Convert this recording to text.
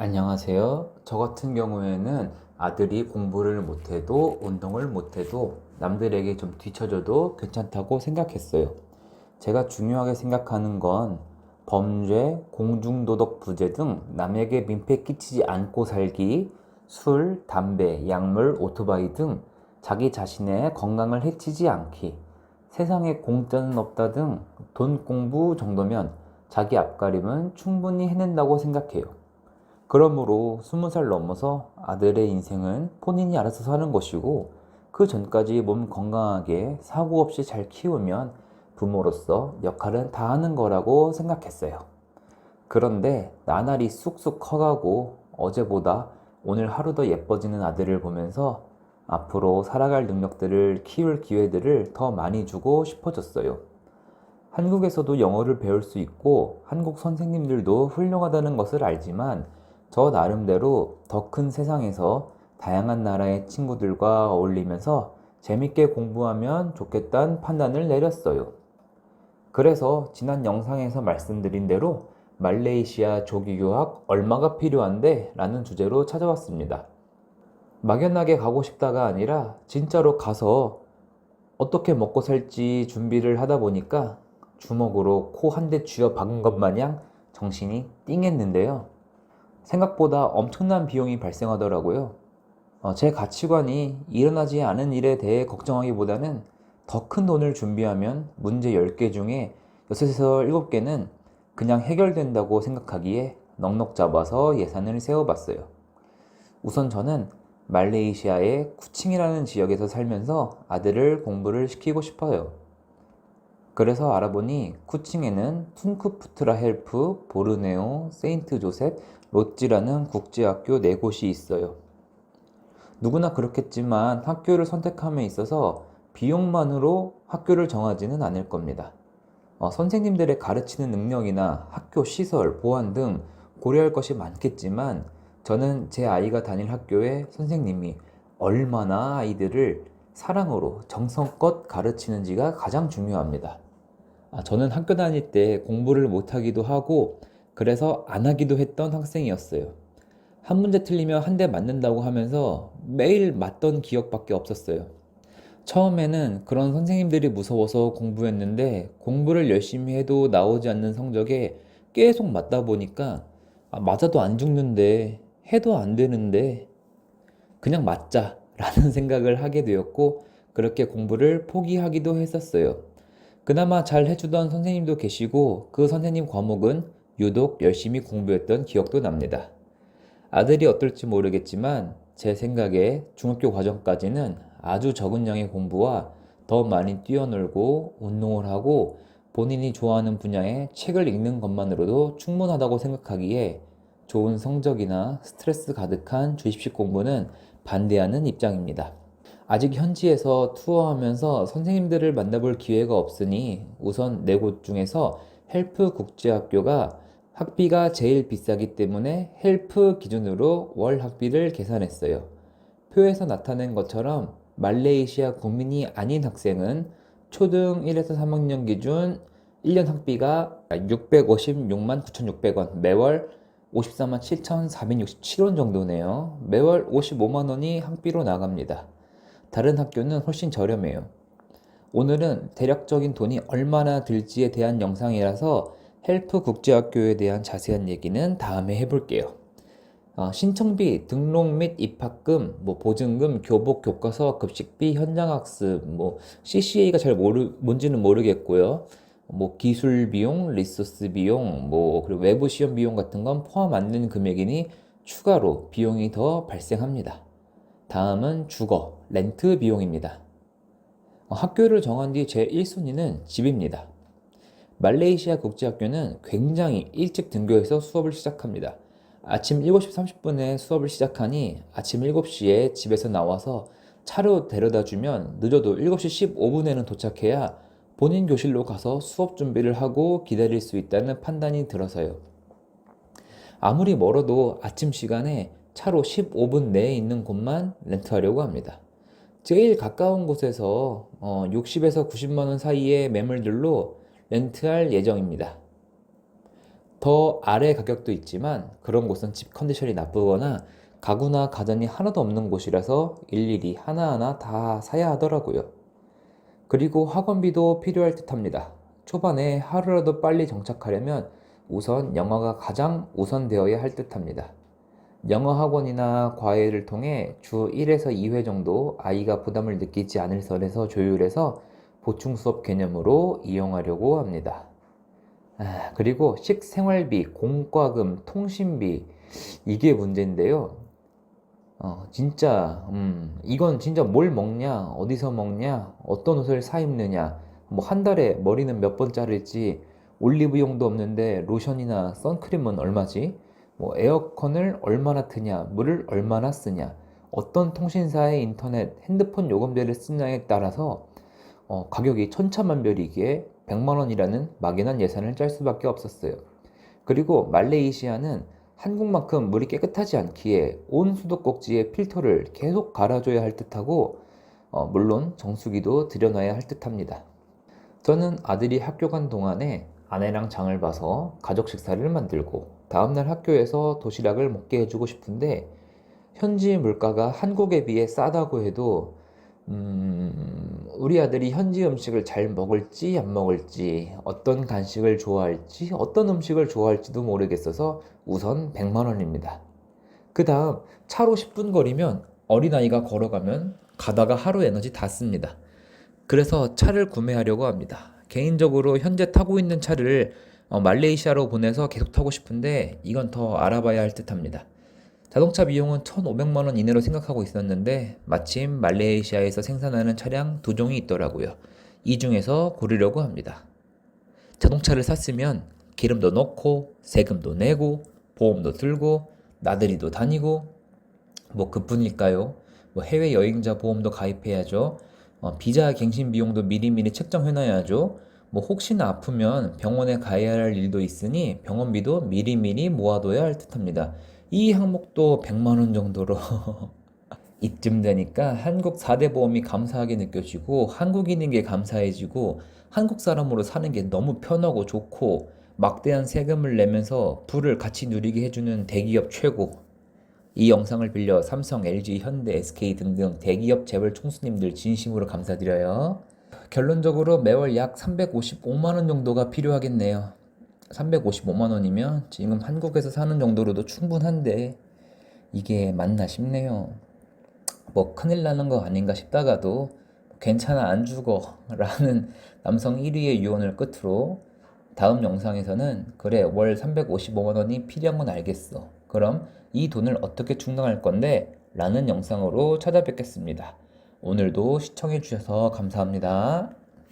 안녕하세요. 저 같은 경우에는 아들이 공부를 못해도 운동을 못해도 남들에게 좀 뒤처져도 괜찮다고 생각했어요. 제가 중요하게 생각하는 건 범죄, 공중도덕 부재 등 남에게 민폐 끼치지 않고 살기, 술, 담배, 약물, 오토바이 등 자기 자신의 건강을 해치지 않기, 세상에 공짜는 없다 등 돈 공부 정도면 자기 앞가림은 충분히 해낸다고 생각해요. 그러므로 20살 넘어서 아들의 인생은 본인이 알아서 사는 것이고 그 전까지 몸 건강하게 사고 없이 잘 키우면 부모로서 역할은 다 하는 거라고 생각했어요. 그런데 나날이 쑥쑥 커가고 어제보다 오늘 하루 더 예뻐지는 아들을 보면서 앞으로 살아갈 능력들을 키울 기회들을 더 많이 주고 싶어졌어요. 한국에서도 영어를 배울 수 있고 한국 선생님들도 훌륭하다는 것을 알지만 저 나름대로 더 큰 세상에서 다양한 나라의 친구들과 어울리면서 재밌게 공부하면 좋겠다는 판단을 내렸어요. 그래서 지난 영상에서 말씀드린 대로 말레이시아 조기 유학 얼마가 필요한데? 라는 주제로 찾아왔습니다. 막연하게 가고 싶다가 아니라 진짜로 가서 어떻게 먹고 살지 준비를 하다 보니까 주먹으로 코 한 대 쥐어 박은 것 마냥 정신이 띵했는데요. 생각보다 엄청난 비용이 발생하더라고요. 제 가치관이 일어나지 않은 일에 대해 걱정하기보다는 더 큰 돈을 준비하면 문제 10개 중에 6에서 7개는 그냥 해결된다고 생각하기에 넉넉 잡아서 예산을 세워봤어요. 우선 저는 말레이시아의 쿠칭이라는 지역에서 살면서 아들을 공부를 시키고 싶어요. 그래서 알아보니 쿠칭에는 툰쿠 푸트라 헬프, 보르네오, 세인트 조셉, 로찌라는 국제학교 4곳이 있어요. 누구나 그렇겠지만 학교를 선택함에 있어서 비용만으로 학교를 정하지는 않을 겁니다. 선생님들의 가르치는 능력이나 학교 시설, 보안 등 고려할 것이 많겠지만 저는 제 아이가 다닐 학교의 선생님이 얼마나 아이들을 사랑으로 정성껏 가르치는지가 가장 중요합니다. 저는 학교 다닐 때 공부를 못하기도 하고 그래서 안 하기도 했던 학생이었어요. 한 문제 틀리면 한 대 맞는다고 하면서 매일 맞던 기억밖에 없었어요. 처음에는 그런 선생님들이 무서워서 공부했는데 공부를 열심히 해도 나오지 않는 성적에 계속 맞다 보니까 맞아도 안 죽는데 해도 안 되는데 그냥 맞자 라는 생각을 하게 되었고 그렇게 공부를 포기하기도 했었어요. 그나마 잘 해주던 선생님도 계시고 그 선생님 과목은 유독 열심히 공부했던 기억도 납니다. 아들이 어떨지 모르겠지만 제 생각에 중학교 과정까지는 아주 적은 양의 공부와 더 많이 뛰어놀고 운동을 하고 본인이 좋아하는 분야의 책을 읽는 것만으로도 충분하다고 생각하기에 좋은 성적이나 스트레스 가득한 주입식 공부는 반대하는 입장입니다. 아직 현지에서 투어하면서 선생님들을 만나볼 기회가 없으니 우선 4곳 중에서 헬프 국제학교가 학비가 제일 비싸기 때문에 헬프 기준으로 월 학비를 계산했어요. 표에서 나타낸 것처럼 말레이시아 국민이 아닌 학생은 초등 1에서 3학년 기준 1년 학비가 656만 9,600원, 매월 54만 7,467원 정도네요. 매월 55만 원이 학비로 나갑니다. 다른 학교는 훨씬 저렴해요. 오늘은 대략적인 돈이 얼마나 들지에 대한 영상이라서 헬프 국제학교에 대한 자세한 얘기는 다음에 해볼게요. 신청비, 등록 및 입학금, 보증금, 교복, 교과서, 급식비, 현장학습, CCA가 뭔지는 모르겠고요. 기술 비용, 리소스 비용, 그리고 외부 시험 비용 같은 건 포함 안 된 금액이니 추가로 비용이 더 발생합니다. 다음은 주거, 렌트 비용입니다. 학교를 정한 뒤 제 1순위는 집입니다. 말레이시아 국제학교는 굉장히 일찍 등교해서 수업을 시작합니다. 아침 7시 30분에 수업을 시작하니 아침 7시에 집에서 나와서 차로 데려다 주면 늦어도 7시 15분에는 도착해야 본인 교실로 가서 수업 준비를 하고 기다릴 수 있다는 판단이 들어서요. 아무리 멀어도 아침 시간에 차로 15분 내에 있는 곳만 렌트하려고 합니다. 제일 가까운 곳에서 60에서 90만 원 사이의 매물들로 렌트할 예정입니다. 더 아래 가격도 있지만 그런 곳은 집 컨디션이 나쁘거나 가구나 가전이 하나도 없는 곳이라서 일일이 하나하나 다 사야 하더라고요. 그리고 학원비도 필요할 듯 합니다. 초반에 하루라도 빨리 정착하려면 우선 영어가 가장 우선되어야 할 듯 합니다. 영어 학원이나 과외를 통해 주 1에서 2회 정도 아이가 부담을 느끼지 않을 선에서 조율해서 보충 수업 개념으로 이용하려고 합니다. 그리고 식생활비, 공과금, 통신비 이게 문제인데요. 진짜 이건 진짜 뭘 먹냐, 어디서 먹냐, 어떤 옷을 사 입느냐, 뭐 한 달에 머리는 몇 번 자를지, 올리브영도 없는데 로션이나 선크림은 얼마지? 뭐 에어컨을 얼마나 트냐, 물을 얼마나 쓰냐, 어떤 통신사의 인터넷, 핸드폰 요금제를 쓰냐에 따라서 가격이 천차만별이기에 100만 원이라는 막연한 예산을 짤 수밖에 없었어요. 그리고 말레이시아는 한국만큼 물이 깨끗하지 않기에 온 수도꼭지에 필터를 계속 갈아줘야 할 듯하고 물론 정수기도 들여놔야 할 듯합니다. 저는 아들이 학교 간 동안에 아내랑 장을 봐서 가족 식사를 만들고 다음날 학교에서 도시락을 먹게 해주고 싶은데 현지 물가가 한국에 비해 싸다고 해도 우리 아들이 현지 음식을 잘 먹을지 안 먹을지, 어떤 간식을 좋아할지, 어떤 음식을 좋아할지도 모르겠어서 우선 100만 원입니다. 그 다음 차로 10분 거리면 어린아이가 걸어가면 가다가 하루 에너지 다 씁니다. 그래서 차를 구매하려고 합니다. 개인적으로 현재 타고 있는 차를 말레이시아로 보내서 계속 타고 싶은데 이건 더 알아봐야 할 듯합니다. 자동차 비용은 1,500만 원 이내로 생각하고 있었는데 마침 말레이시아에서 생산하는 차량 두 종이 있더라고요. 이 중에서 고르려고 합니다. 자동차를 샀으면 기름도 넣고 세금도 내고 보험도 들고 나들이도 다니고 뭐 그뿐일까요? 뭐 해외여행자 보험도 가입해야죠. 비자 갱신 비용도 미리미리 책정해놔야죠. 뭐 혹시나 아프면 병원에 가야 할 일도 있으니 병원비도 미리미리 모아둬야 할 듯합니다. 이 항목도 100만 원 정도로 이쯤 되니까 한국 4대 보험이 감사하게 느껴지고 한국인인 게 감사해지고 한국 사람으로 사는 게 너무 편하고 좋고 막대한 세금을 내면서 부를 같이 누리게 해주는 대기업 최고. 이 영상을 빌려 삼성, LG, 현대, SK 등등 대기업 재벌 총수님들 진심으로 감사드려요. 결론적으로 매월 약 355만 원 정도가 필요하겠네요. 355만 원이면 지금 한국에서 사는 정도로도 충분한데 이게 맞나 싶네요. 뭐 큰일 나는 거 아닌가 싶다가도 괜찮아 안 죽어 라는 남성 1위의 유언을 끝으로 다음 영상에서는 그래 월 355만 원이 필요한 건 알겠어. 그럼 이 돈을 어떻게 충당할 건데? 라는 영상으로 찾아뵙겠습니다. 오늘도 시청해 주셔서 감사합니다.